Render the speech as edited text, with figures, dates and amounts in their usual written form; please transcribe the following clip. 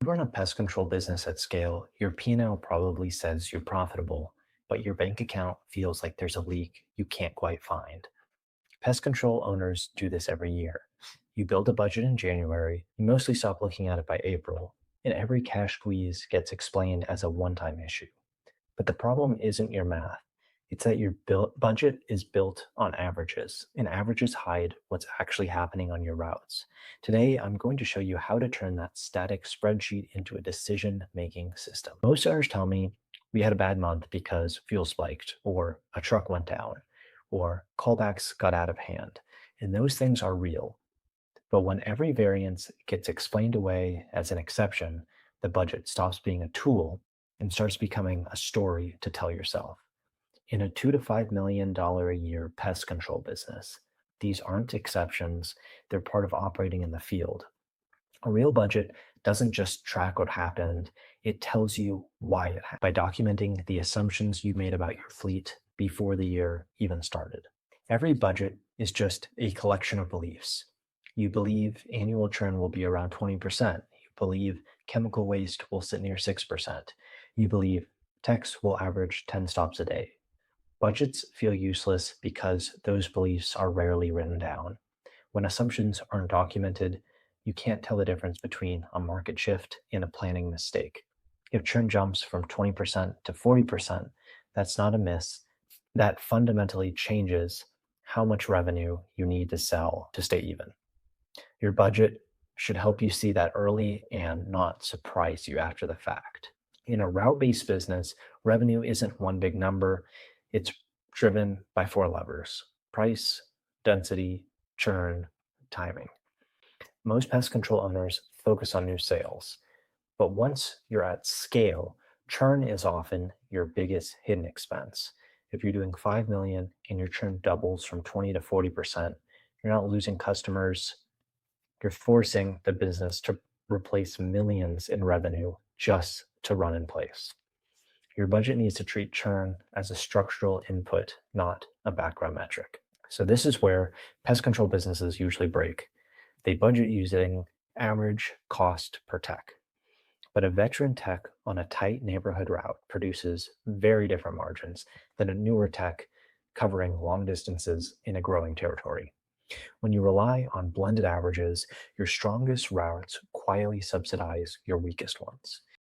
You run a pest control business at scale, your P&L probably says you're profitable, but your bank account feels like there's a leak you can't quite find. Pest control owners do this every year. You build a budget in January, you mostly stop looking at it by April, and every cash squeeze gets explained as a one time issue. But the problem isn't your math. It's that your budget is built on averages, and averages hide what's actually happening on your routes. Today, I'm going to show you how to turn that static spreadsheet into a decision making system. Most owners tell me we had a bad month because fuel spiked, or a truck went down, or callbacks got out of hand. And those things are real. But when every variance gets explained away as an exception, the budget stops being a tool and starts becoming a story to tell yourself. In a $2 to $5 million a year pest control business, these aren't exceptions, they're part of operating in the field. A real budget doesn't just track what happened, it tells you why it happened by documenting the assumptions you made about your fleet before the year even started. Every budget is just a collection of beliefs. You believe annual churn will be around 20%. You believe chemical waste will sit near 6%. You believe techs will average 10 stops a day. Budgets feel useless because those beliefs are rarely written down. When assumptions aren't documented, you can't tell the difference between a market shift and a planning mistake. If churn jumps from 20% to 40%, that's not a miss. That fundamentally changes how much revenue you need to sell to stay even. Your budget should help you see that early and not surprise you after the fact. In a route based business, revenue isn't one big number, it's driven by four levers: price, density, churn, timing. Most pest control owners focus on new sales, but once you're at scale, churn is often your biggest hidden expense. If you're doing 5 million and your churn doubles from 20 to 40%, you're not losing customers, you're forcing the business to replace millions in revenue just to run in place. Your budget needs to treat churn as a structural input, not a background metric. So, this is where pest control businesses usually break. They budget using average cost per tech. But a veteran tech on a tight neighborhood route produces very different margins than a newer tech covering long distances in a growing territory. When you rely on blended averages, your strongest routes quietly subsidize your weakest ones.